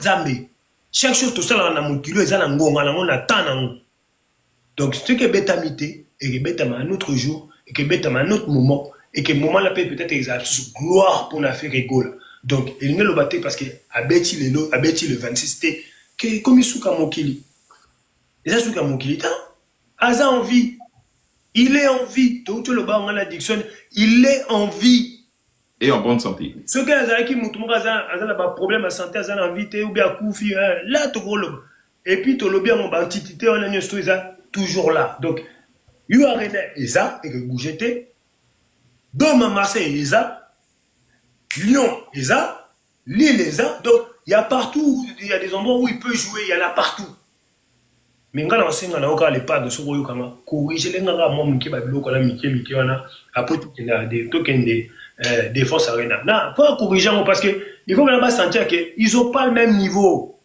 Zambé. Chaque chose, tout ça, on a mon kilo, et ça, on a tant. Donc, ce qui est bête à mité, et qui est bête à un autre jour, et qui est bête à un autre moment, et que le moment là peut-être exalter gloire pour la faire rigole. Donc, il ne le battait parce que Abeti le 26, c'était que comme il souka mokili. Et ça souka mokili, Aza en vie. Il est en vie. Tout le bas en addiction, il est en vie. Et en bonne santé. Ce gars qui a un problème de santé, il a envie ou bien koufi, là, tu vois. Et puis, tu as bien en entité, on a toujours là. Donc, il y a rien, et ça, et que vous jetez. Demain, Marseille, et ça. Lyon, et ça. Lille, et ça. Donc, il y a partout, il y a des endroits où il peut jouer, il y en a partout. Mais quand on sait qu'on a encore les pas de ce royaume, comment corriger les gens, moi, qui va bloquer la Mickey, après tout, il y a des tokens des défense arena. Non, il faut corriger parce que il faut vraiment sentir qu'ils n'ont pas le même niveau.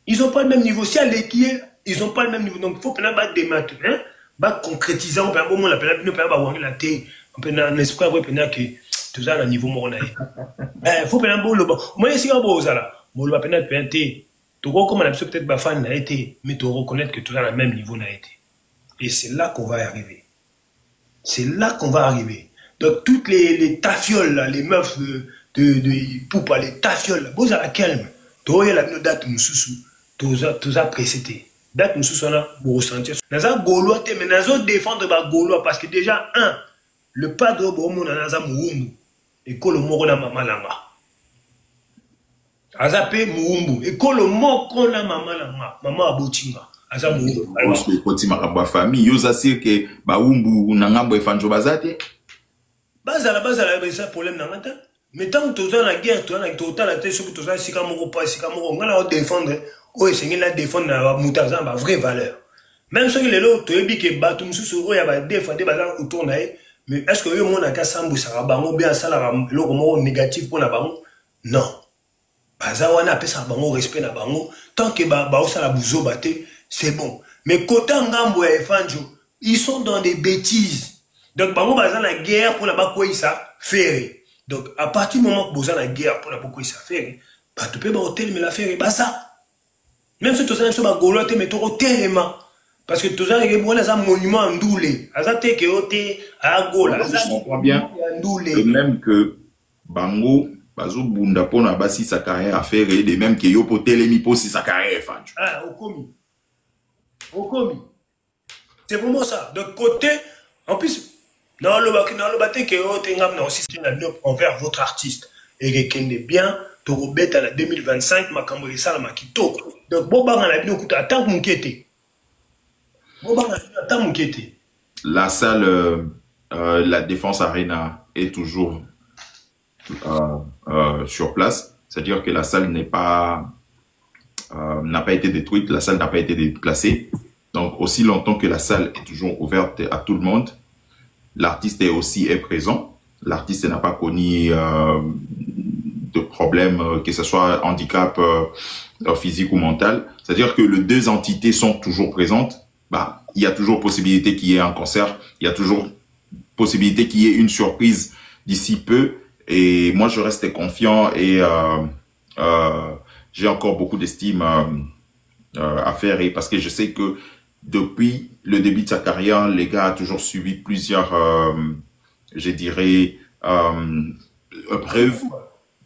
Ils n'ont pas le même niveau. Si à l'équipe, ils n'ont pas le même niveau. Donc, il faut peut-être battre des maths, hein, concrétiser, on peut au moins la tête, on peut un esprit avoir que tout ça, à niveau moral. Il faut peut-être le bon. Moi, si on va là, on va peut-être peinter. Tu reconnais peut-être que fan n'a été, mais tu reconnaître que tout ça, à même niveau n'a été. Et c'est là qu'on va y arriver. C'est là qu'on va arriver. Donc, toutes les tafioles, là, les meufs de poupa, les tafioles, vous à la calme. Tu vois, la date, moussou, tout ça précédé. Date, moussou, on a ressenti. Nous avons Gaulois, mais nous avons défendre les Gaulois parce que déjà, le padre, on a Moumbu. Et que le mot, on a Mamalanga. Azapé Moumbu. Et que le mot, on a Mamalanga. Maman Aboutinga. Aza Moumbu. Parce que quand tu as famille, tu sais que Moumbu, Nangambo et Fanjo Bazate. Bazala, c'est un problème dans la tête. Mais tant que tu as la guerre, tu as la totale, tu as si on a défendre, c'est la défendre la moutaza, ma vraie valeur. Même si les autres, tu as dit que Batum Soussou, il y a défendre autour de mais est-ce que le monde a qu'à s'emboussar, bien ça, le mot négatif pour la bango? Non. Bazawana appelle ça bango, respect la bango. Tant que ça la bouzo batté, c'est bon. Mais côté Ngambo et Fanjo, ils sont dans des bêtises. Donc, bango bazan la guerre pour la bakoué ça ferré. Donc, à partir du moment que vous avez la guerre pour la bakoué ça ferré, bah tu peux pas hôtel mais la ferré, bah ça. Même si tu as un gaulois, mais tu as tellement. Parce que tu as un monument en doulé. Azate que ote à Gola. Je comprends bien. Même que bango, bazo bunda pona basi sa carrière à faire et de même que yo potel mi posi sa carrière fanjo. Ah, au commis. C'est vraiment ça. De côté, en plus. Non, le bâté que aussi envers votre artiste. Et qu'il est bien, tu rebêtes à la 2025, ma cambré ça, ma kito. Donc, bon, la vie, on attends mon quête. La salle, la Défense Arena est toujours sur place. C'est-à-dire que la salle n'a pas été détruite, la salle n'a pas été déplacée. Donc, aussi longtemps que la salle est toujours ouverte à tout le monde, l'artiste est présent. L'artiste n'a pas connu de problème, que ce soit handicap physique ou mental. C'est-à-dire que les deux entités sont toujours présentes. Bah, il y a toujours possibilité qu'il y ait un concert. Il y a toujours possibilité qu'il y ait une surprise d'ici peu. Et moi, je reste confiant et j'ai encore beaucoup d'estime à faire. Et parce que je sais que depuis le début de sa carrière, les gars a toujours suivi plusieurs, je dirais, preuves.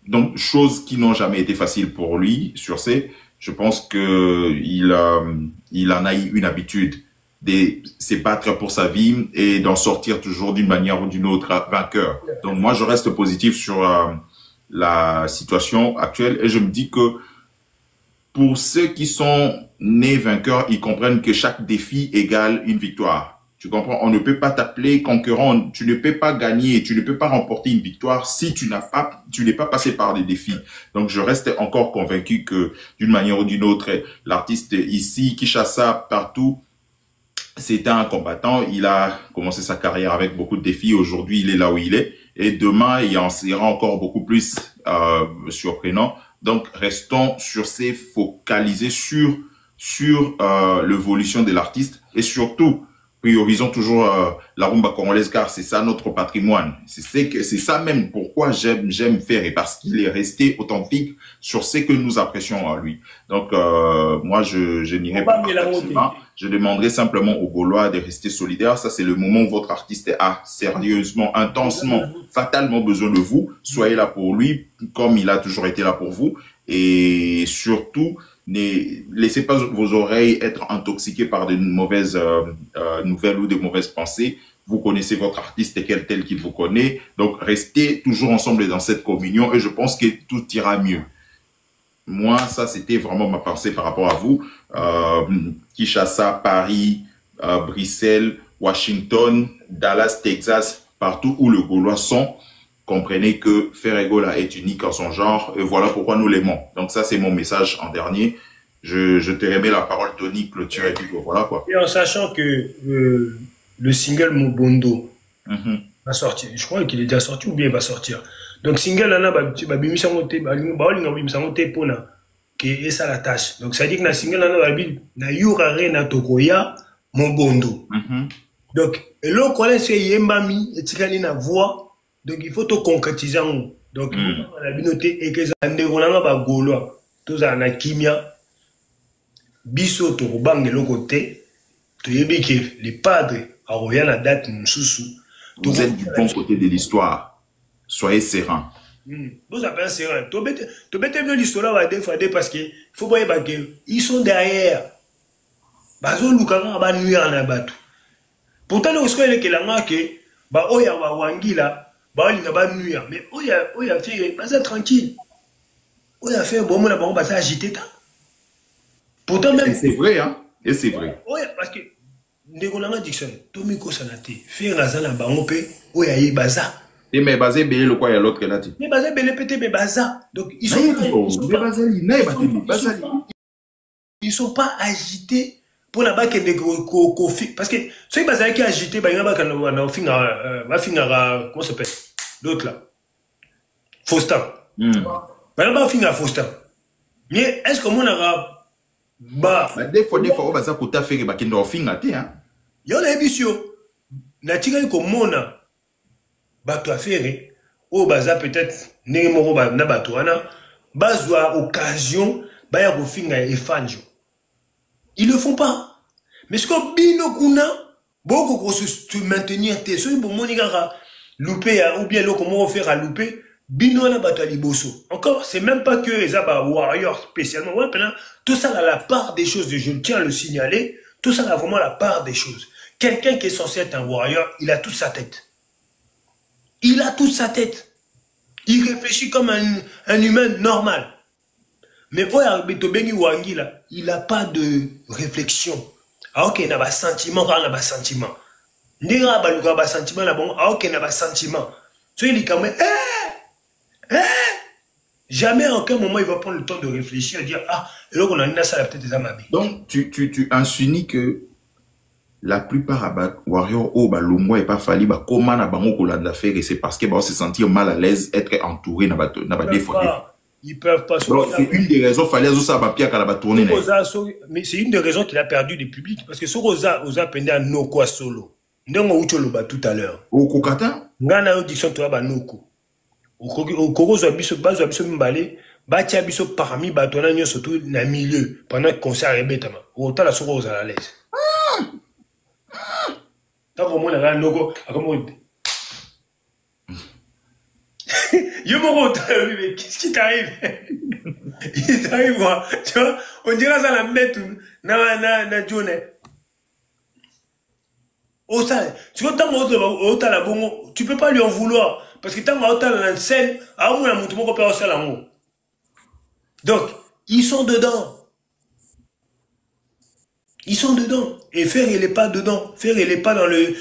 Donc, choses qui n'ont jamais été faciles pour lui sur ces. Je pense que il en a eu une habitude de se battre pour sa vie et d'en sortir toujours d'une manière ou d'une autre vainqueur. Donc, moi, je reste positif sur la situation actuelle et je me dis que pour ceux qui sont nés vainqueurs, ils comprennent que chaque défi égale une victoire. Tu comprends? On ne peut pas t'appeler concurrent. Tu ne peux pas gagner. Tu ne peux pas remporter une victoire si tu n'es pas passé par des défis. Donc, je reste encore convaincu que d'une manière ou d'une autre, l'artiste ici, Kinshasa, partout, c'était un combattant. Il a commencé sa carrière avec beaucoup de défis. Aujourd'hui, il est là où il est. Et demain, il en sera encore beaucoup plus surprenant. Donc, restons sur ces focalisés sur l'évolution de l'artiste et surtout priorisons toujours la rumba congolaise car c'est ça notre patrimoine. C'est ça même pourquoi j'aime Ferré, parce qu'il est resté authentique sur ce que nous apprécions à lui. Donc moi je n'irai pas facilement. Je demanderai simplement aux Gaulois de rester solidaires. Ça c'est le moment où votre artiste a sérieusement, intensement, fatalement besoin de vous. Soyez là pour lui comme il a toujours été là pour vous, et surtout ne laissez pas vos oreilles être intoxiquées par de mauvaises nouvelles ou de mauvaises pensées. Vous connaissez votre artiste tel qu'il vous connaît. Donc, restez toujours ensemble dans cette communion et je pense que tout ira mieux. Moi, ça, c'était vraiment ma pensée par rapport à vous. Kinshasa, Paris, Bruxelles, Washington, Dallas, Texas, partout où les Gaulois sont, comprenez que Ferregola est unique en son genre et voilà pourquoi nous l'aimons. Donc ça, c'est mon message en dernier. Je te remets la parole, Tony, clôture et puis voilà quoi. Et en sachant que le single Mobondo va sortir, je crois qu'il est déjà sorti ou bien il va sortir. Donc single là, et ça la tâche. Donc ça dit que na single là, na yurare na tokoya Mobondo. Donc et l'autre collègue c'est Yembami et Tikani na voix. Donc il faut tout concrétiser. Donc on a bien noté et que ça ndengolanga ba Gaulois tous na kimia biso to bang de l'autre côté to yebi que les padres a roya la date mususu. Vous êtes du bon côté de l'histoire. Soyez serein. Vous appelez serein. To bete bien l'histoire va défendre parce que faut voir que ils sont derrière. Bazo lukanga ba nuire na batu. Pourtant le score que la que ba oya wa wangila. Mais oya fait pas tranquille. Oya fait bon mon ba ça agité ta. Pourtant même c'est vrai hein, et c'est vrai. Oya parce que ndengolanga Dixon Tomiko Sanate fait razana bango pe oya yi baza. Et mais basé belé le quoi ya l'autre là. Mais basé belé pété mais baza. Donc ils sont pas agités pour la bac de Kofi parce que ceux qui sont agités bah il y a pas comment ça s'appelle l'autre là Faustin bah il y a pas finir Faustin mais est-ce que mon arabe bah des fois on va ça kota faire ba kendo finga te hein yo la bisio na tika ko mona ba to affaire o baza peut-être ne moko ba na bato wana bazwa occasion ba ya ko finga e fanjo. Ils le font pas. Mais ce que bino kuna beaucoup pour se maintenir tes so bon monika louper ou bien le comment faire à louper bino na batali bosso. Encore c'est même pas que les warriors spécialement ouais tout ça a la part des choses, je tiens à le signaler, tout ça a vraiment la part des choses. Quelqu'un qui est censé être un warrior, il a toute sa tête. Il a toute sa tête. Il réfléchit comme un humain normal. Mais il n'a pas de réflexion. Ah ok, il n'a pas de sentiment, il n'a pas de sentiment. Il n'a pas de sentiment, ah ok, il n'a pas de sentiment. So il dit quand même, jamais à aucun moment il va prendre le temps de réfléchir et dire, ah, et là on a une salle peut-être des amabis. Donc tu insinues que la plupart à Warrior au Balumwa et pas fallu comment na bango kolanda faire et c'est parce que va se sentir mal à l'aise être entouré na ba défaut. Ils peuvent pas. C'est une des raisons fallait ça va bien qu'elle va tourner. Mais c'est une des raisons qu'il a perdu du public parce que ce Rosa pendant à Noko solo. Ndongo ucholoba tout à l'heure. Au Kokata ngana audition to ba Noko. Au Koko zo biso bazo biso mbale ba tia biso parmi bato na nyo surtout na milieu pendant que concert rebetama. Au tala so Rosa à l'aise. Tant qu'on mona la Noko comme Yomoro, mais qu'est-ce qui t'arrive? Il t'arrive quoi? Tu vois, on dirait ça la mettre na journée. Oh ça, tu vois tant que la bongo, tu peux pas lui en vouloir parce que tant que la scène, à où la montre mon père au salamu. Donc ils sont dedans. Ils sont dedans. Et Fer il est pas dedans. Fer il est pas dans le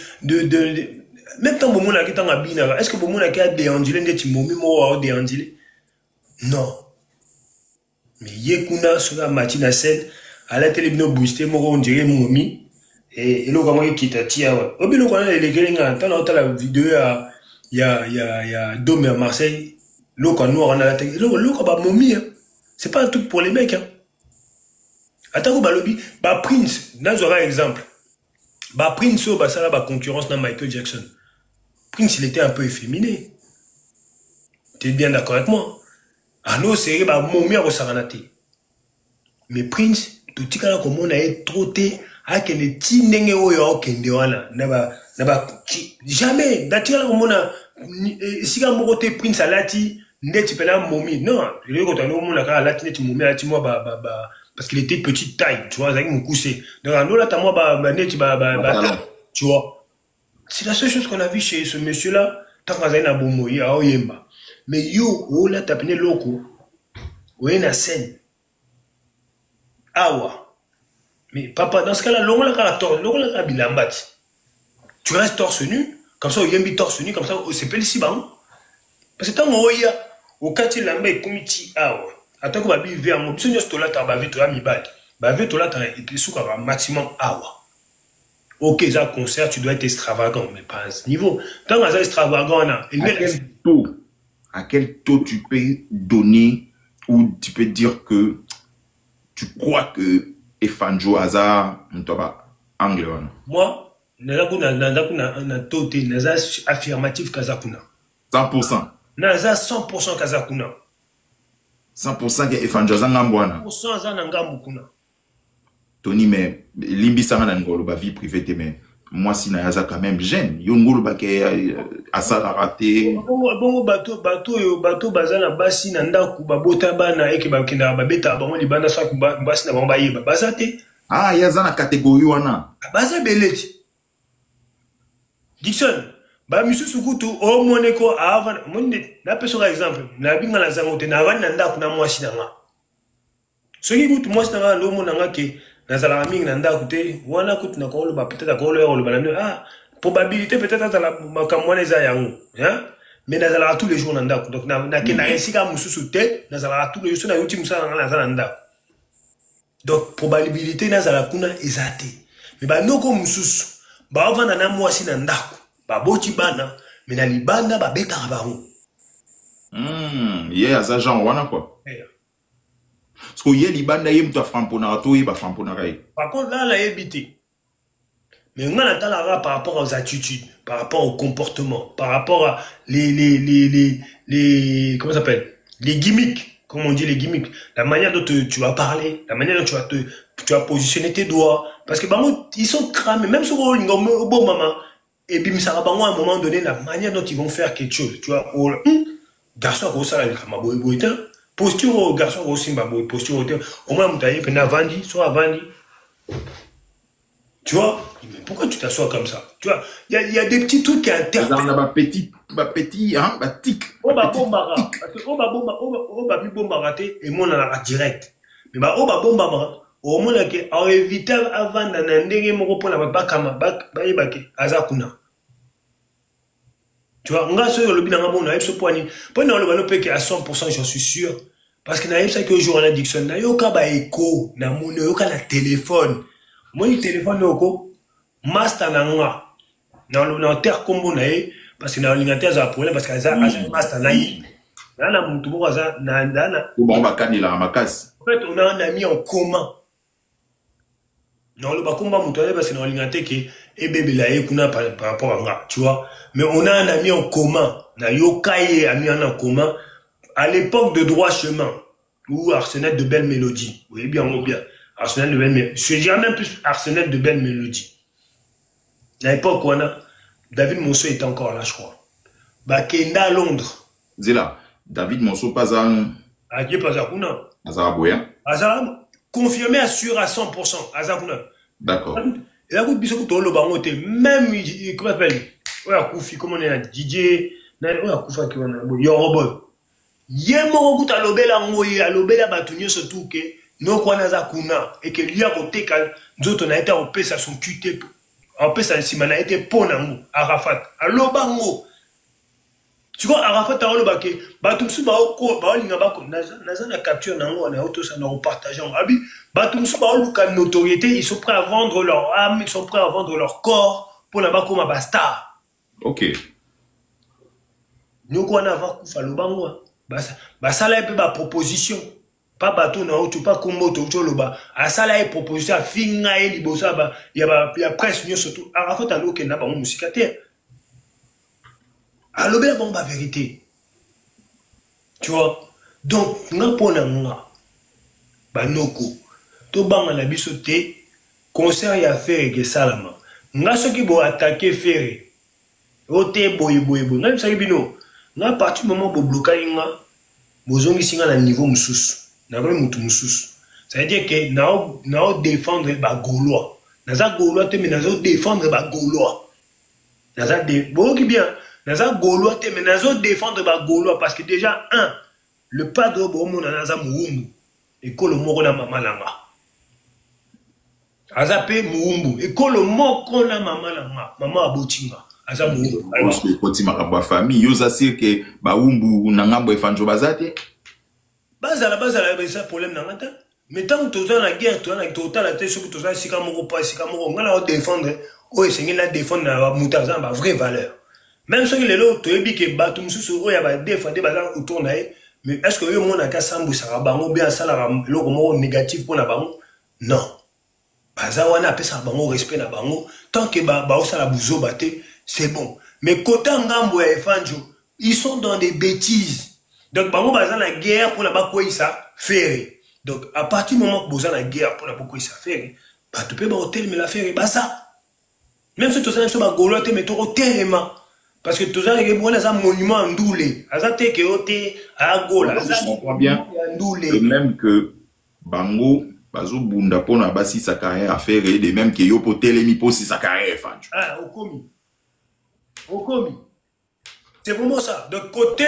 même temps bon la kitanga bina est-ce que bon la ka déandilé ndeti momi mo déandilé non mais yekuna sur la matinée scène à la télévision booster mo on dirait momi et le comment kitati wa obilo ko na les gelinga tant la vidéo il y a Dome à Marseille le ko noir na la télé le ko ba momi c'est pas un truc pour les mecs hein attends ko balobi ba Prince dans un exemple Bah, Prince, bah, ça là, bah, concurrence dans Michael Jackson. Prince, il était un peu efféminé. Tu es bien d'accord avec moi? Ah non, c'est bah, mon mère au Saranate. Mais Prince, tout ce qu'on a comme on a trotté, à que les tinenge oyo kende wana, jamais. D'ailleurs, comme on a, si on a Prince à lati, net pena momi. Non, je veux dire qu'on a lati net momi lati moi parce qu'il était petite taille, tu vois, avec mon coussé. Donc nous là, t'as moi net tu vois. C'est la seule chose qu'on a vu chez ce monsieur-là. Tant qu'on a un abomoyi à Oyemba. Mais yo, oh là, t'as pris loco, ou une scène. Awa. Mais papa, dans ce cas-là, tu restes torse nu, comme ça, il y a un torse nu, comme ça, c'est pas le siban. Parce que tant que tu as au quartier lamba et comiti awa. Attends que ma vie vient, mon besoin de stola, tu as vu, tu as mis balle. Bah, vu, tu as été sous un maximum awa. Ok, ça, concert, tu dois être extravagant, mais pas à ce niveau. Tant que tu es extravagant, à quel taux tu peux donner ou tu peux dire que tu crois que Efanjo Hazard, anglais. Moi, na toté, naza affirmatif kazakuna. 100%. Naza 100% kazakuna. 100% que Efanjo Hazard ngambwana. 100% Hazard ngambukuna. Tony, mais limbi sanga na ngolo ba vie privée mais moi si na yaza quand même gêne. Yo ngolo ba ke asala raté. Bongo bato bazana basi na ndaku babota bana eke bakenda babeta bango libanda sa basi na bango bayeba bazate. Ah, yaza na catégorie wana. Baza beleti. Dixon, ba misusu kutu o moneko avant monde na peso par exemple na binga na zango te na vanda ndaku na mwasi na nga. Soki kutu mwasi na nga lo monanga ke nazala mingi na ndaku te wana kutu na kolo ba peut-être akolo ya kolo balano ah probabilité peut-être à la makamwana eza yango hein mais nazala tous les jours na ndaku donc na ke na esika mususu te nazala tous les jours na yuti musala na nazala na ndaku donc probabilité nazala kuna ezate mais ba noko mususu ba vanda na mwasi na ndaku ba boti bana mais na libanda ba beta bango yeah ça genre wana quoi parce que yé libanda yé mto frampona to yé ba frampona kai par contre là la yébité mais on a par rapport aux attitudes par rapport au comportement par rapport à les comment ça s'appelle les gimmicks comme on dit les gimmicks la manière dont tu vas parler la manière dont tu vas positionner tes doigts parce que bah, ils sont cramés même sur le bon maman et puis ça va à un moment donné la manière dont ils vont faire quelque chose tu vois garçon gros ça là posture au garçon aussi posture au moins tu as vendu soit vendu tu vois mais pourquoi tu t'assois comme ça tu vois il y a des petits trucs qui interpellent on a ma petit hein ma tic on va bomba parce que on va bomba raté et mon on direct mais bah on va bomba au moins que à éviter avant na ndenge moko pona ba kama ba yebake azakuna tu vois, on a ce le bilan bon, on a ce point. Pendant le ballon à 100%, j'en suis sûr. Parce que n'a ça que jour en addiction, n'a yoka ba écho, n'a mon yoka la téléphone. Moi le téléphone yoko, master nanga. Dans terre combo nae, parce que dans l'ordinateur ça problème parce que ça master nae. Là na mutu bo ça na. Bon ba kanila makas. En fait, on a un ami en commun. Non, le bakumba mutuelle parce que dans l'ordinateur qui est bébé là et kuna par rapport à moi, tu vois. Mais on a un ami en commun. Na yokaye ami en commun à l'époque de Droit Chemin ou Arsenal de Belle Mélodie. Vous voyez bien, bien. Arsenal de Belle Mélodie. Je dirais même plus Arsenal de Belle Mélodie. À l'époque où on a David Monceau était encore là, je crois. Bakenda à Londres. Zela, David Monceau pas un. Adieu pas à Kuna. Azaraboya. Azarab confirmé assure à 100%. Azakuna. D'accord. Et là, vous dites que le baron était même, comment on appelle? Ouais, Koufi, comment on est là? DJ, ouais, Koufa qui on a, Yorobo. Yemo kuta lobela ngoyi, lobela batunyo surtout que, non kwa naza kuna, et que lui a côté quand, d'autres on a été en paix, ça son QT, en paix, ça si man a été ponango, Arafat, alobango. Tu vois, Arafat a le baquet, batumsu baoko, baolinga bako, naza na capture nango, on a auto ça nous partageons. Abi, batumsu baoluka notoriété, ils sont prêts à vendre leur âme, ils sont prêts à vendre leur corps pour la bako ma basta. Ok. Nous quoi na va kufa lobango. Bah ça là un peu ma proposition. pas bateau na tu pas combo to choloba asala e proposition finga e libosa ba ya presse nyo surtout Arafat alo ke na ba musika te alo be bon ba vérité tu vois donc nga pona nga ba noko to banga na biso te concert ya faire ke salama nga soki bo attaquer faire o te boy nga bisaki bino nga parti moment bo bloquer nga bozongi singa na niveau mususu na ba mutu mususu ça veut dire que na défendre ba gaulois naza gaulois te mais nazo défendre ba gaulois naza de boki bien naza gaulois te mais nazo défendre ba gaulois parce que déjà un le padre bo mona naza muumbu ekolo moko na mama langa aza pe muumbu ekolo moko na mama langa mama abotinga aza muumbu parce que koti makambo famille yoza sir que ba umbu na ngambo efanjo bazate bazala ça problème na ngata mais tant que tu as la guerre tu as la totale tête sur que tu as sika moko pas sika moko ngala défendre o esengi la défendre na mutaza ba vraie valeur même ceux qui les lots tu ebi ke batum susu o ya ba défendre bazala autour na mais est-ce que yo mona ka sambu saka bango bien sala loko moko négatif pour na bango non baza wana pesa bango respect na bango tant que ba osala buzo baté c'est bon mais côté ngambo ya efanjo ils sont dans des bêtises. Donc, bango baza la guerre pour la bakoi ça faire. Donc, à partir du moment que vous avez la guerre pour la bakoi ça faire, bah tu peux ba hôtel mais la faire bah ça. Même si tu as un gaulois mais tu hôtel parce que tu as un monument en doulé. Azate que hôtel à Gola. Je comprends bien. De même que bango bazo bunda pona basi sa carrière à faire et de même que yo hôtel mi posi sa carrière fanjo. Ah, au commis. C'est vraiment ça. De côté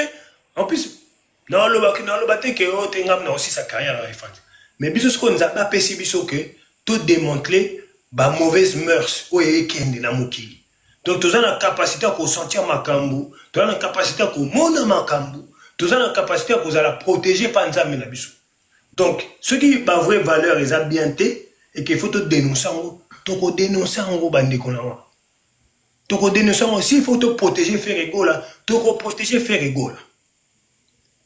en plus non, le bateau que oh t'engam na aussi sa carrière à défendre. Mais biso ce qu'on a pas perçu biso que tout démanteler ba mauvaise mœurs o ekende na mokili. Donc tu as la capacité à sentir makambu, tu as la capacité à mona makambu, tu as la capacité à la protéger par nzambe na biso. Donc ce qui ba vraie valeur ils a bien té et qu'il faut te dénoncer en to dénoncer en bande konanga. To dénoncer aussi il faut te protéger faire égaux là, to protéger faire égaux là.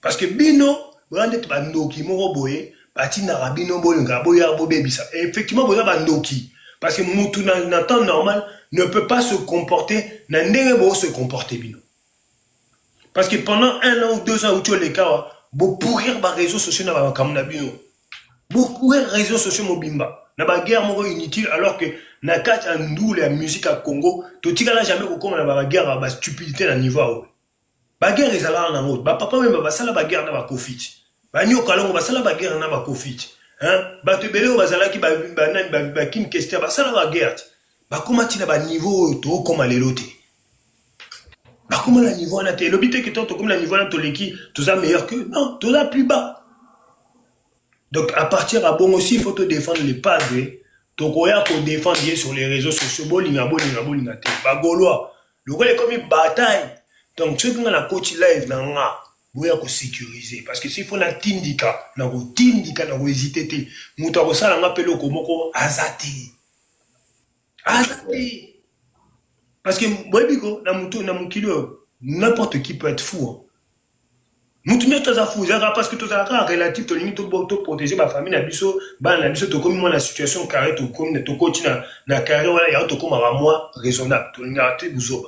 Parce que bino, brande bandoki moko boye, bati na rabino boye ngaboya bobebisa. Et effectivement, boya bandoki. Parce que mutu na temps normal ne peut pas se comporter, na ndenge bo se comporter bino. Parce que pendant 1 an ou 2 ans, où tu as les cas, bo pourrir ba réseaux sociaux na ba kamna bino. Bo pourrir réseaux sociaux mobimba. Na ba guerre moko inutile alors que na kat andou la musique à Congo, to tika jamais ko comme na ba guerre ba stupidité na niveau. Baguerre est là en route. Papa même basala baguerre na ba kofit. Ba nyo kalongo basala baguerre na ba kofit. Hein? Ba te belé basala ki ba kin question basala baguerre. Ba komati na ba niveau to comme lelote. Ba comme la niveau na te lobité que to comme la niveau na to leki, tout ça meilleur que non, tout ça plus bas. Donc à partir à bon aussi il faut te défendre les padres. To koya ko défendre sur les réseaux sociaux bolinga te. Ba gaulois. Le gars est comme une bataille. Donc, ceux qui ont la coach live, vous avez sécuriser. Parce que s'il faut la tindika, na hésiter. Moutaro ça, on appelle comme azati. Azati. Parce que, boybiko, na mukilo, n'importe qui peut être fou. Moutumia toza fou, parce que toza relatif, to limite, to protéger ma famille, na biso, to comme moi la situation carré, to comme, to coach na carré, voilà, ya to comme à moi, raisonnable, to l'ingate, vous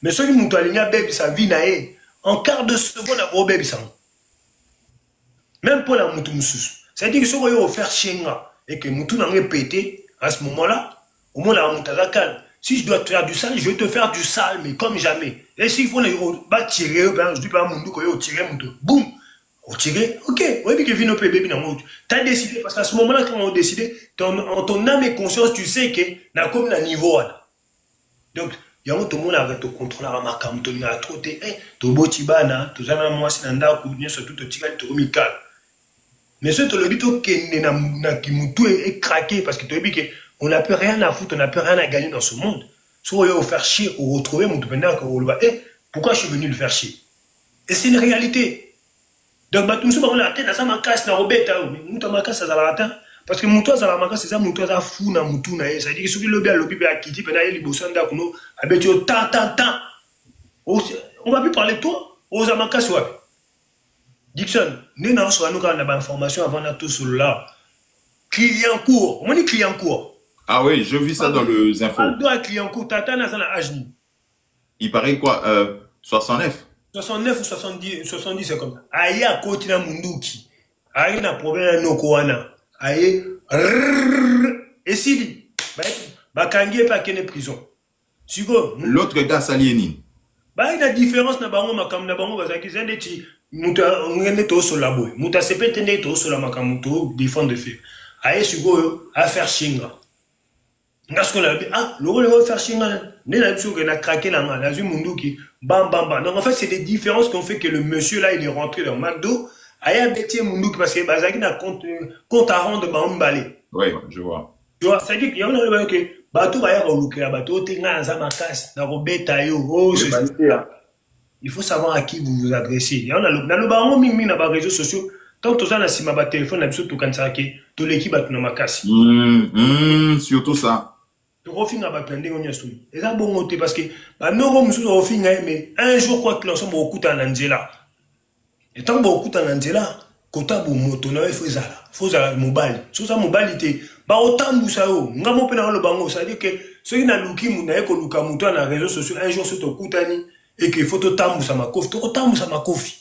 mais ceux qui m'ont aligné sa vie, en quart de seconde, à gros baby, même pour la moutou moussous. C'est-à-dire que si vous voulez faire chier et que moutou n'a rien pété, à ce moment-là, au moins la moutou à calme. Si je dois te faire du sale, je vais te faire du sale, mais comme jamais. Et s'il faut tirer, je dis pas à mon doux, tirer moutou, boum, tirer, ok, oui, que vient au bébé dans moutou. Tu as décidé, parce qu'à ce moment-là, quand on a décidé, ton âme et conscience, tu sais que, n'a comme un niveau, donc, yango tout le monde avait to contrôler la makam to na troté to botibana to zana mwasi na ndako nyeso tout to tikali to mikal mais ce to le bito kende na kimutu est craqué parce que to bi que on n'a plus rien à foutre, on n'a plus rien à gagner dans ce monde. Soit on va faire chier ou retrouver mon pendant que on le va pourquoi je suis venu le faire chier et c'est une réalité. Donc batum so ba la tête na ça ma casse na robeta mais muta ma casse ça la atteint. Parce que mutu azala maka c'est ça mutu aza fou na mutu na ça dit que soki lobi alobi be akiti pe na yeli bosanda kuno abetio tant on va plus parler de toi aux amaka soit Dixon, nous avons information avant tout sur là. Client court. On dit client court. Ah oui, je vis ça dans les infos. On doit client court. Tata n'a pas âge. Il paraît quoi 69 69 ou 70, c'est comme ça. Aïe, à côté de Munduki. Aïe, n'a problème no koana. Aïe, et si, bah, kangi pas qu'une prison. L'autre gars, Salieni. Bah, il y a différence na bango makam na bango bazaki zende ti muta ngende to so labo. Muta sepete ne to so la makamuto défendre de fait. Aïe, sugo à faire chinga. Ngasko la bi ah, le rôle de faire chinga. Ne la biso que na craqué la main, la zu Munduki. Bam bam bam. Donc en fait, c'est des différences qui ont fait que le monsieur là, il est rentré dans McDo. Aïe, a bêté Munduki parce que bazaki na compte à rendre ba mbale. Oui, je vois. Tu vois, ça dit qu'il y a un que bateau va y avoir bateau tenga za makas na robeta yo oh il faut savoir à qui vous vous adressez. Il y en a le baron mimi na ba réseaux sociaux tant aux na sima ba téléphone na biso to kansa ke to l'équipe bat na makasi. Surtout ça. To refinga ba plande on yastu. Et ça bon côté parce que ba no go musu refinga mais un jour quoi que l'on beaucoup en Angela. Et tant beaucoup en Angela kota bo moto na faut ça mobile. So ça mobile était ba otambusa yo ngamo pe na lo bango ça dit que ceux qui na luki mu na eko luka muto na réseaux sociaux un jour surtout kutani et que faut otambusa makofi to otambusa makofi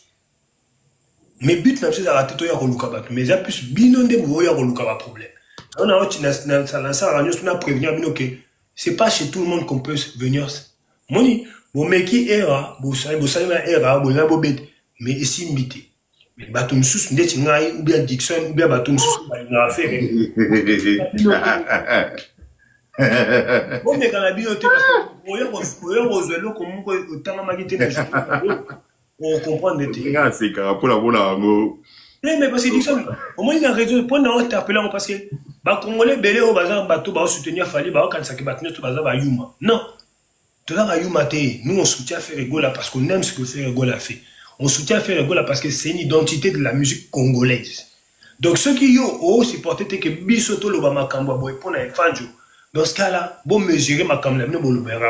mais but na c'est arrêter to ya ko luka bat mais ya plus bino nde mo ya ko luka ba problème on a autre na ça radio na prévenir bino que c'est pas chez tout le monde qu'on peut venir moni bo meki era bo sai na era bo na bo bet mais ici mbité mais bateau moussous ndeti ngai ou bien Dixon ou bien bateau moussous na affaire bon mais quand la binoté parce que oyo bozelo comme ko tanga magité na on comprend de ti c'est car pour la voilà mais parce que Dixon au moins il a raison pour nous interpeller parce que ba congolais belé au bazar bateau ba soutenir fali ba kan ça que bateau tout bazar ba yuma non tout ça ba yuma té nous on soutient faire rigola parce qu'on aime ce que fait rigola fait. On soutient Ferregola parce que c'est une identité de la musique congolaise. Donc ceux qui ont supporté que Bisoto Lobama Kamba Boy pour la Fanjo, dans ce cas-là, bon mesurer ma Kamla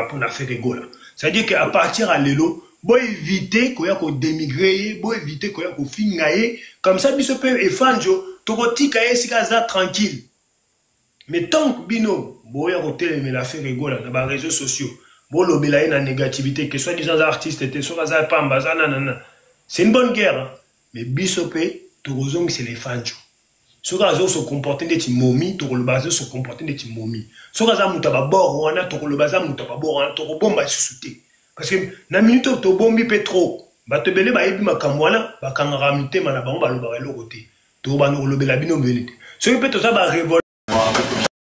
pour la Ferregola. C'est-à-dire qu'à partir à l'élo, bon éviter qu'il y a qu'on démigrer, bon éviter qu'il y a qu'on fingaye, comme ça Bisoto et Fanjo, Toroti Kaye Sikaza tranquille. Mais tant que Bino, bon y a qu'on télémé la Ferregola dans les réseaux sociaux, bon l'obélaïne la négativité, que soit disant artistes étaient sur la Pamba, nanana. C'est une bonne guerre, hein? Mais Bissopé, Torozong, c'est les fanchos. Ce qu'ils se comportent des momies, Toro le bazar se comportent des momies. Ce qu'ils ont mutaba bord, on a Toro le bazar mutaba bord, on a Toro bomba sous-souté. Parce que, na minute, to bombi pétro, ba te belé, ba ebi ma kamwana, ba kangaramite, manabang, ba lo barelo côté. Toro ba no le belabino velite. Ce qui peut tout ça, ba révolter.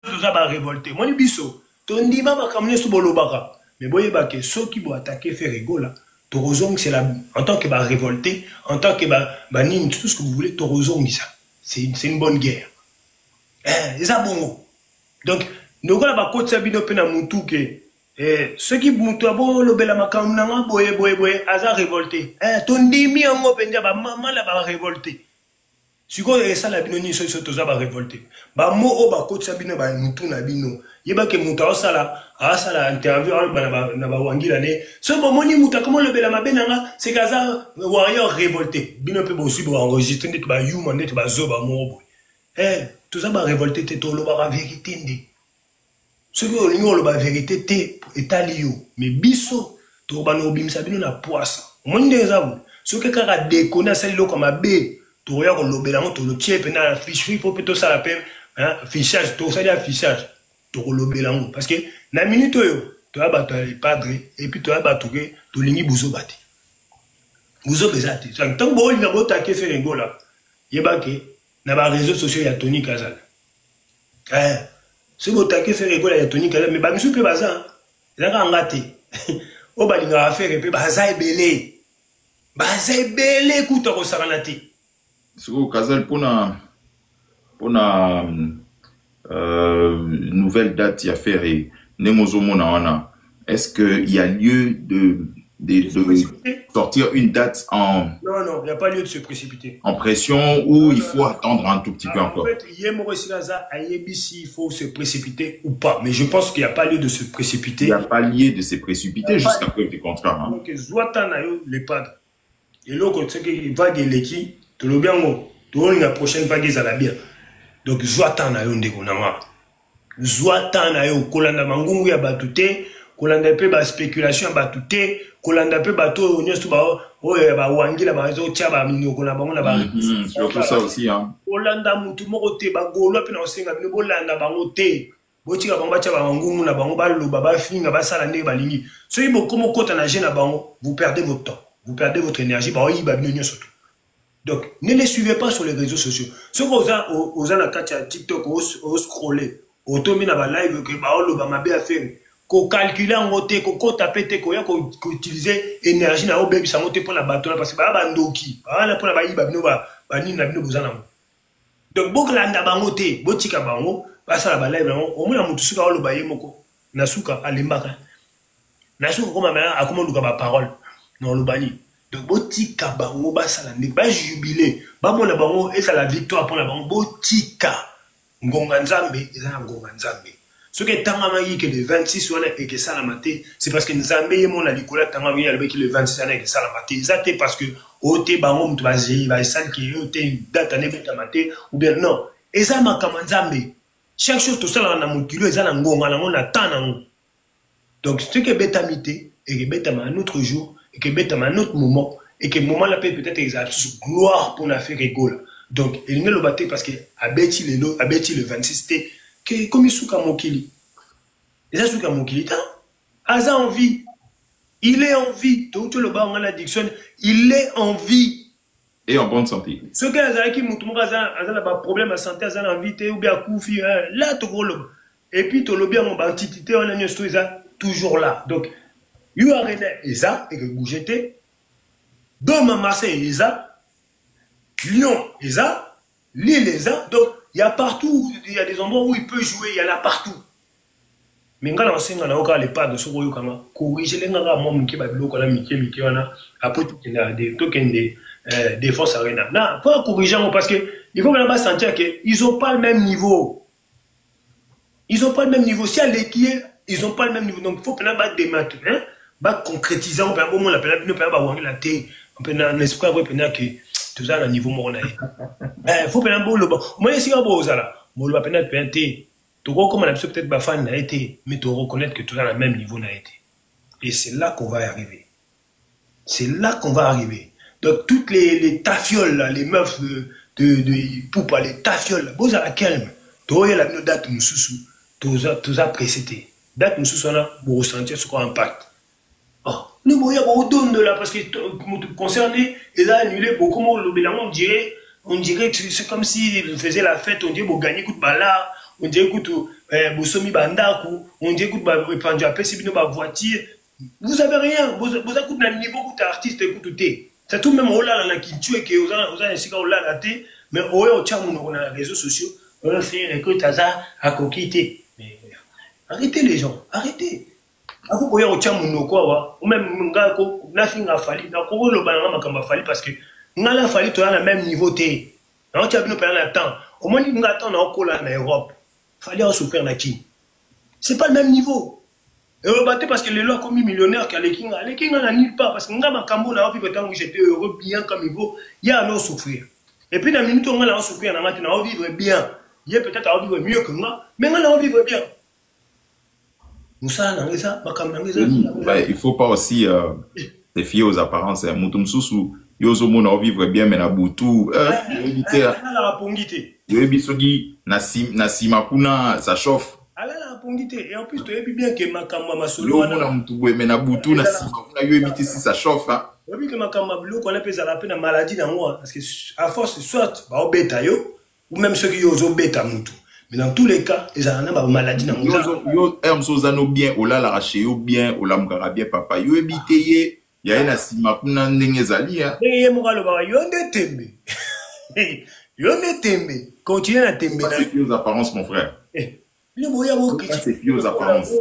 Tout ça, ba révolter. Moi, ni bisso, ton dima, ba kamne sous bolobara. Mais boye ba ke, ceux qui vont attaquer, faire rigola. Torozong, c'est la, en tant que bah, révolté, en tant que bah, nine, tout ce que vous voulez, Torozong, ça. C'est une bonne guerre. Et ça, bon. Donc, nous avons côté Sabino Pena Moutouke. Ceux qui moutou à bon, le bel amakam nanga, boye, aza révolté. Ton dimi en mot, pendia, bah, maman là, bah, révolté. Si vous avez ça, la binoni, c'est tout ça, bah, révolté. Bah, moi, bah, côté Sabino, bah, moutou, na bino. Yeba ke mouta, ça la interview, na ba wangi l'année. Ce moment, ni mouta, comment le bel amabenanga, c'est kaza, warrior révolté. Bino pe aussi, bah, enregistrer, net, bah, human, net, bah, zo, bah, mon boy. Tout ça, bah, révolté, t'es tout, le bah, vérité, ndi. Ce que l'union, le bah, vérité, t'es, étalio. Mais biso, tout, bah, no, bim, sabino, na poisson. Au moins, des avou. Ce que kara déconne, ça, l'eau, comme à B, tout, regarde, le belango, tout, le tiep, et na, fiche, faut plutôt ça, la peine, hein, fichage, tout ça, il y a fichage. Parce que na minute tu as battu les padres et puis tu as battu tu lingi buzo bati buzo bezati tant que bon il a beau taquer faire un go là yebake na ba réseaux sociaux ya Tony Kazal c'est beau taquer faire un go là ya Tony Kazal mais ba misu pe baza za ka ngati o ba linga faire pe baza ebele kuta ko saranati so Kazal pona nouvelle date à faire et est-ce qu'il y a lieu de sortir une date en... Non, il n'y a pas lieu de se précipiter. En pression ou il faut attendre un tout petit peu encore? En fait, il faut se précipiter ou pas. Mais je pense qu'il n'y a pas lieu de se précipiter. Il n'y a pas lieu de se précipiter jusqu'à preuve du contraire. Donc, Zouatanayo, les padres. Et l'autre, c'est qu'il va de l'équipe. le bien, la prochaine vague, ils allaient bien. Donc, Zoatan a eu un dégonama. Zoatan a eu Kolanda Mangungu ya batute, Kolanda pe ba spéculation ya batute, Kolanda pe bato, nyostu ba, ba wangi la ba rezo tia ba minyo kona bango na ba. Surtout ça aussi, hein. Kolanda mutu moko te, ba golo pe na osenga, bino bolanda bango te. Botika bango tia ba mangungu na bango ba loba ba finga ba sala ndenge ba lingi. Soki bokomo kota na jeune na bango, vous perdez votre temps, vous perdez votre énergie, ba oyi ba bino surtout. Donc, ne les suivez pas sur les réseaux sociaux. Ce que vous avez la TikTok, vous scrollez, vous tombez dans la live, que vous avez fait, qu'on calcule en côté, qu'on tape, qu'on utilise énergie dans le bébé, ça monte pour la bâton, parce que vous avez un doki, vous avez un donc, beaucoup de bangote, botika bango, passe à la live, au moins, on a le baye moko, nasuka, alimbaka. Nasuka, comme a comment nous parole, non, le bani. Donc, botika bango basala ndenge ba jubilé ba mona bango et ça la victoire pour la bango botika ngonga nzambe eza ngonga nzambe ce que tanga mangi que le 26 wana et que ça la maté c'est parce que nzambe yemo na likola tanga mangi albe que le 26 wana et que ça la maté exacté parce que oté bango mutu bazi ba sal qui oté date ne beta maté ou bien non et ça makama nzambe chaque chose tout ça na mukilo eza na ngonga na ngona tana donc ce que beta mité et que beta un autre jour et que bête à un autre moment, et que moment là peut-être exalter gloire pour la faire rigole. Donc, il ne le battait parce que Abeti le 26, que comme il souka mokili. Et ça souka mokili, Aza en vie. Il est en vie. Tout le bas, on a l'addiction. Il est en vie. Et en bonne santé. Ce que Aza qui moutou, Aza a problème à santé, Aza en vie, ou bien koufi, là, tout le monde. Et puis, tout le bien, on va entité, on a toujours là. Donc, you are Eza, et que Gougete, Doma Marseille Eza, Lyon Eza, Lille Eza, donc il y a partout, il y a des endroits où il peut jouer, il y en a partout. Mais quand on sait qu'on a encore les pas de ce qu'on a corrigé les gens, moi, qui va le qu'on a Mickey, on a après tout des tokens des défense arena. Non, il faut corriger parce que il faut vraiment sentir qu'ils n'ont pas le même niveau. Ils n'ont pas le même niveau. Si elle est qui est, ils n'ont pas le même niveau. Donc il faut que nous des maths, hein. Bah concrétiser on peut au moins la peine ne peut pas voir la thé on peut en esprit avoir peine que tout ça à niveau mornaï faut peine bon le bon moi si on bosse là bon le peine peine thé tu vois comme on a peut-être pas fan n'a été mais tu reconnaître que tout ça à même niveau n'a été et c'est là qu'on va y arriver c'est là qu'on va arriver donc toutes les tafioles là, les meufs de poupa les tafioles bosse à la calme tu vois la date nous sous tout ça précédé date nous sous là pour ressentir ce qu'on impact. Oh, nous voyons au don de là parce que concerné, ils ont annulé beaucoup on dirait que c'est comme s'ils faisaient la fête, on dirait qu'ils gagnaient coup de bala, on dirait qu'ils somi bandaku, on dirait qu'ils pendu à c'est bien ma voiture. Vous avez rien, vous avez un niveau que artiste écoutez. C'est tout même au là qui tue que vous avez un cigare là la thé, mais au tcham on a les réseaux sociaux, on a fait écoute ça à coquiller. Mais arrêtez les gens, arrêtez. Ako koya ocha munoko wa ou même ngako na finga fali na ko lo ba ngama kamba fali parce que ngala fali to na même niveau té na ocha bino pena na temps au moins ni ngata na okola na Europe fali en super na ki c'est pas le même niveau et on battait parce que les lois comme millionnaire qui les kinga na nulle part parce que ngama kambo na vivre tant que j'étais heureux bien comme il faut il y a à souffrir et puis dans minute on ngala souffrir na maintenant vivre bien il y a peut-être à vivre mieux que moi mais ngala vivre bien. Il ne faut pas aussi se fier aux apparences. Moutoumsousou, yozo mona vivre bien, mais na boutou. Ça chauffe. Et en plus, tu as bien que ma kama solo. Mais na boutou, na simakuna, yo éviter si ça chauffe. Oui, que ma kama bleu, qu'on appelle ça la peine maladie dans moi. Parce que à force, soit, bah, au bêta yo, ou même ceux qui yozo bêta moutou. Mais dans tous les cas, ils ont une maladie dans le yo emsozano bien ola la racheyo bien ola mkara bien papa yo ebiteye ya ena sima kuna ndenge zali hein. Et mugalo ba yo ndetembe. Yo ndetembe. Continue à tember. C'est fier aux apparences mon frère. Le moya bo qui c'est fier aux apparences.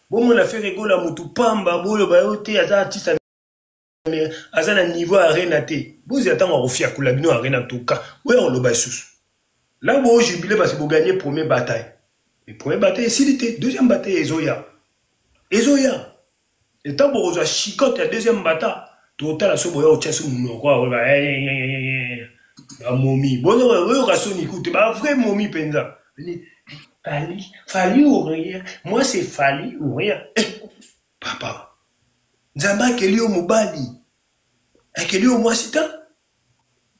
Bon mon affaire rigola mutu pamba bo yo ba yo te aza artiste mais aza na niveau arena te. Bo zi atanga ofia kula bino arena toka. Ouais on lo ba sous. Là, vous jubilez parce que vous gagnez la première bataille. La première bataille est Silité. Deuxième bataille est Ezoya. Ezoya. Et tant que vous avez chicoté la deuxième bataille, tout le temps, vous avez Ba momie. Bon, on va sonner, écoute, ba vrai momie penza. Fali ou rien. Moi, c'est Fali ou rien. Papa. Nzamba keli o mobali. Keli o mwasita.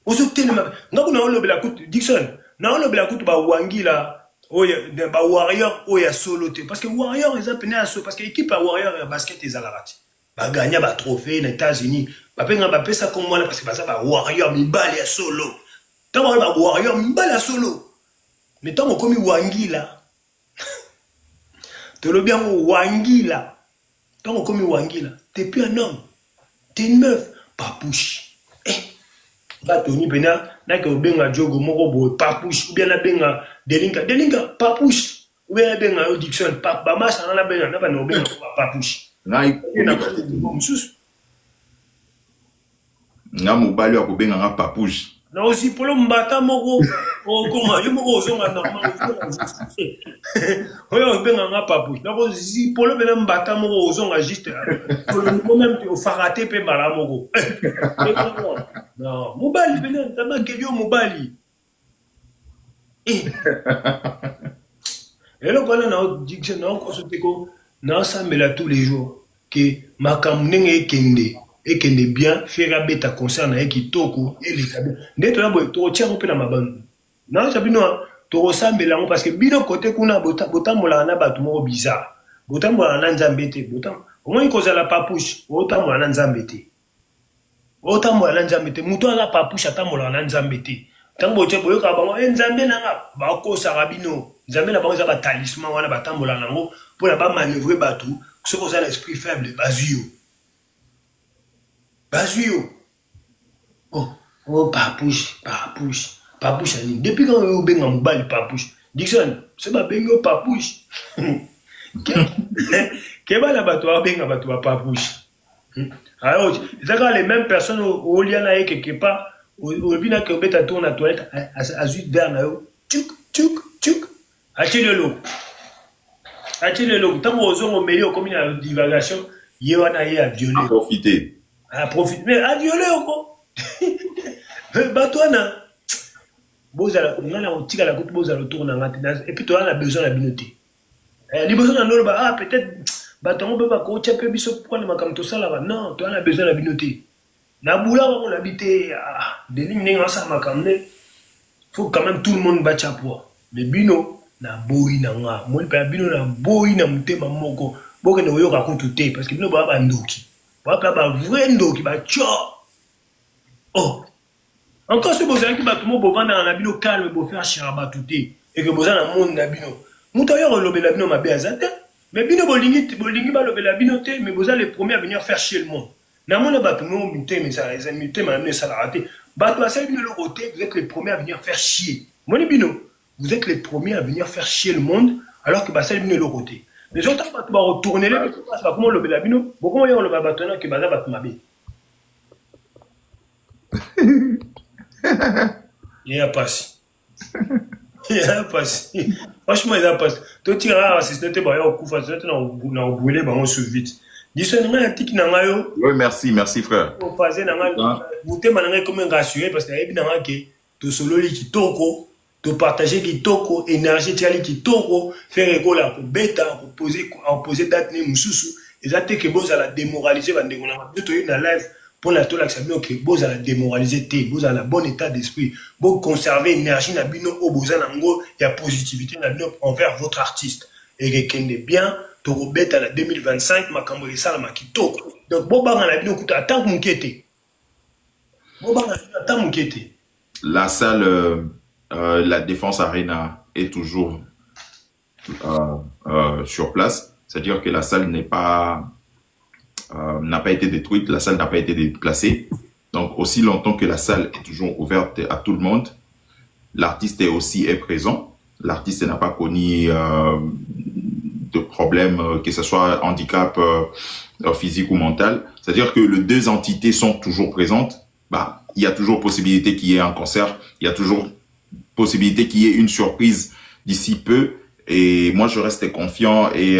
Ozo tene ma. Ngaku na olobe la kutu Dixon. Na olobe la kutu ba wangi la. Oya ba warrior oya solo te parce que warrior eza pene à solo parce que équipe à warrior ya basket ezalaka. Ba gagner ba trophée aux États-Unis. Ba penga ba pesa comme moi parce que ça ba warrior mibali ya solo. Tant ba warrior mibali ya solo. Mais tant komi wangi la. Te lo bien wangi la. Tant komi wangi la. T'es plus un homme. T'es une meuf. Papouche. Va Tony Bena, n'a que benga Jogo Morobo, papouche, ou bien la benga Delinka, papouche, ou bien la benga Dixon, Bama, ça n'a benga, n'a pas no benga, papouche. Nga mobali wa kubenga nga papouche. Na aussi pour le mbata moko, comment, yo moko zonga normal. Oyo benga nga papouche. Na aussi pour le bena mbata moko zonga juste. Pour le même au faraté pe bala moko. Non, mobali bena tama kelio mobali. Et là quand on a dit que non consulter ko na sambela tous les jours que makamnenge kende. Et qui est bien faire bêta concerne et qui toko et les tables. D'être là, tu tiens un peu dans ma bande. Non, ça bino, tu ressembles là parce que bino côté qu'on a botam mola na batumo bizarre. Botam mola na nzambete, botam. Au moins il cause la papouche, botam mola na nzambete. Botam mola na nzambete, muto na papouche ata mola na nzambete. Tango che boyo ka bango nzambe na nga ba ko sarabino. Nzambe na bango za ba talisman wana batam mola nango pour la ba manœuvrer batu, ce qu'on a l'esprit faible bazio. Bazio. Oh, papouche. Papouche, depuis quand on benga mobile papouche. Dixon, c'est pas benga papouche. Qu'est-ce la bateau benga bateau papouche. Alors, c'est les mêmes personnes au liana et quelque part, au bina que bête à tourner à toilette, à zuit vers là, tchouk. Achille le tant qu'on ose au milieu comme une divagation, yéwana yé à violer. Profiter. À profiter. Mais à violer encore. Batouana. Bozala, on a un tigre à la côte, Bozala tourne en et puis toi, on a besoin de la binoté. Les besoins de peut-être, bâton, on peut pas coacher, peut être, pourquoi le macam tout ça là-bas. Non, toi, on a besoin de la binoté. La boula, on habite, des lignes, on s'en macam, faut quand même tout le monde battre à poids. Mais bino, na boy, na nga. Moi, le bino, na boy, na mouté, ma moko. Boke ne voyons raconter tout, parce que bino, bah, ndoki. Bah, vrai ndoki, bah, tcho. Oh. Encore ce besoin qui va tout le monde vendre dans la bino calme pour faire chiraba tout et que besoin dans le monde na bino. Moutayo lobe la bino ma béazate. Mais bino bolingi ba lobe la bino te mais besoin les premiers à venir faire chier le monde. Na mon ba tout le monde muté mais ça les muté mais amené ça la raté. Ba toi ça bino le côté vous êtes les premiers à venir faire chier. Moni bino, vous êtes les premiers à venir faire chier le monde alors que ba ça bino le côté. Mais j'entends pas toi retourner là pas comment lobe la bino. Beaucoup yo lobe ba tona que ba za ba mabe. Il y a pas. Franchement, il y a pas. Toi, tu as assisté à un coup, tu as brûlé, on se vite. Dis-moi, il y a un tic nangayo. Oui, merci frère. On faisait nangayo. Vous t'es comme un rassuré parce que il y a un qui te solo qui toko, te partager qui toko, énergie qui toko, faire école à bêta, poser date ne mususu. Et ça, t'es que vous allez démoraliser, vous allez dans live. Pour la toile, que vous allez démoraliser, vous allez bon état d'esprit, vous conserver l'énergie, vous allez la positivité envers votre artiste. Et que vous bien, vous êtes à la 2025, ma cambré ça, ma kito. Donc, vous allez la attends mon quête. La salle, la Défense Arena est toujours sur place. C'est-à-dire que la salle n'est pas... n'a pas été détruite, la salle n'a pas été déplacée. Donc, aussi longtemps que la salle est toujours ouverte à tout le monde, l'artiste est présent. L'artiste n'a pas connu de problème, que ce soit handicap physique ou mental. C'est-à-dire que les deux entités sont toujours présentes. Bah, il y a toujours possibilité qu'il y ait un concert. Il y a toujours possibilité qu'il y ait une surprise d'ici peu. Et moi, je reste confiant et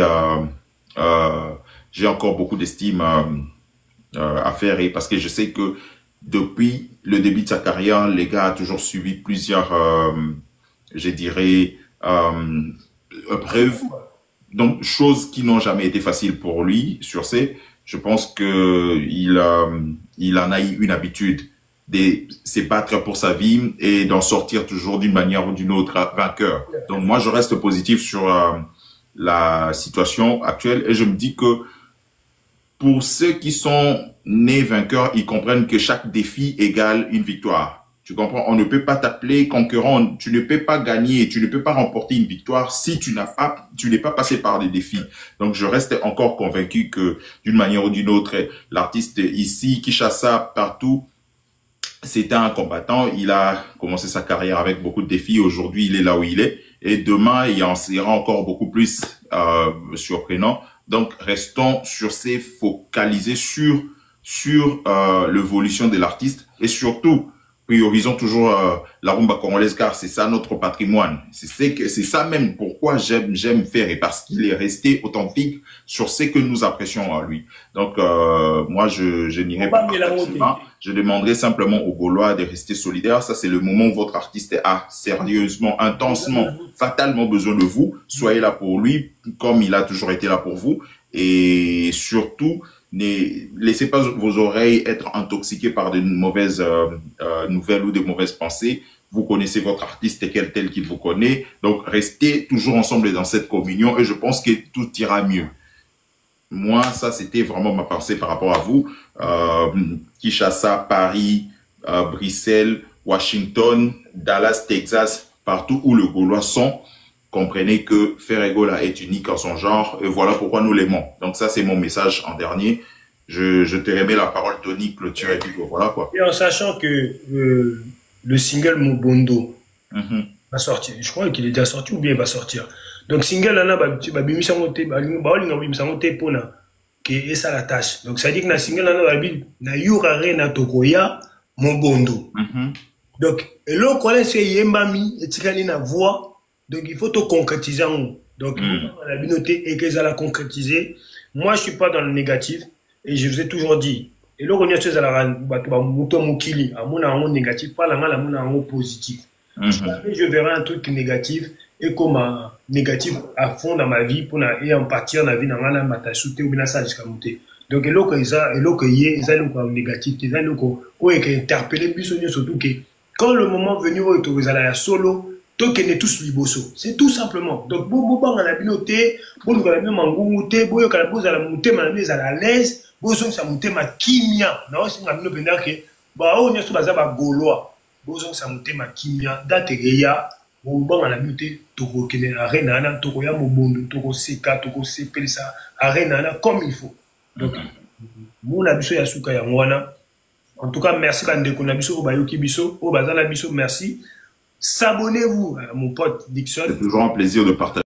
j'ai encore beaucoup d'estime à faire et parce que je sais que depuis le début de sa carrière, les gars a toujours suivi plusieurs, je dirais, preuves. Donc, choses qui n'ont jamais été faciles pour lui sur ces. Je pense que il en a eu une habitude de se battre pour sa vie et d'en sortir toujours d'une manière ou d'une autre vainqueur. Donc, moi, je reste positif sur la situation actuelle et je me dis que pour ceux qui sont nés vainqueurs, ils comprennent que chaque défi égale une victoire. Tu comprends? On ne peut pas t'appeler concurrent. Tu ne peux pas gagner. Tu ne peux pas remporter une victoire si tu n'es pas passé par des défis. Donc, je reste encore convaincu que d'une manière ou d'une autre, l'artiste ici, Kinshasa, partout, c'était un combattant. Il a commencé sa carrière avec beaucoup de défis. Aujourd'hui, il est là où il est. Et demain, il en sera encore beaucoup plus surprenant. Donc, restons sur ces focalisés sur l'évolution de l'artiste et surtout, priorisons toujours la rumba congolaise car c'est ça notre patrimoine. C'est ça même pourquoi j'aime faire et parce qu'il est resté authentique sur ce que nous apprécions à lui. Donc, moi, je n'irai pas facilement. Je demanderai simplement aux Gaulois de rester solidaires. Ça, c'est le moment où votre artiste a sérieusement, intensement, fatalement besoin de vous. Soyez là pour lui comme il a toujours été là pour vous. Et surtout, ne laissez pas vos oreilles être intoxiquées par de mauvaises nouvelles ou de mauvaises pensées. Vous connaissez votre artiste tel qu'il vous connaît. Donc, restez toujours ensemble dans cette communion et je pense que tout ira mieux. Moi, ça, c'était vraiment ma pensée par rapport à vous. Kinshasa, Paris, Bruxelles, Washington, Dallas, Texas, partout où les Gaulois sont, comprenez que Ferregola est unique en son genre et voilà pourquoi nous l'aimons. Donc ça, c'est mon message en dernier. Je te remets la parole, Tony, clôture et puis voilà quoi. Et en sachant que le single Mobondo va sortir, je crois qu'il est déjà sorti ou bien il va sortir. Donc single là, et ça la tâche. Donc ça dit que na single là, na yurare na tokoya Mobondo. Donc et l'autre collègue c'est Yembami et tikali na voix. Donc, il faut tout concrétiser en nous. Donc, on a bien noté et que ça l'a concrétisé. Moi, je ne suis pas dans le négatif. Et je vous ai toujours dit. Et là, on a chose à la mukili, à mon négatif, pas la mal, à mon positif. Je verrai un truc négatif et comme un négatif à fond dans ma vie pour et en partir dans la vie, dans la matachute ou bien ça jusqu'à monter. Donc, et là, ils ont un négatif, ils ont interpellé plus surtout que quand le moment venu, vous allez à solo, donc, on est tous liboso. C'est tout simplement. Donc, on a la binoté, on a la mangouté, on a la monté, on a la l'aise, on a monté ma kimia. Non, c'est un peu que, on est sur la gaulois. On a monté ma kimia. Date reya, on a la binoté, toko kene arena, toko ya mobondo, toko seka, toko sepelsa, arena, comme il faut. Donc, mon abisso yasuka ya mwana. En tout cas, merci quand on a biso, obayoki biso, obazala biso, merci. S'abonnez-vous, mon pote Dixon. C'est toujours un plaisir de partager.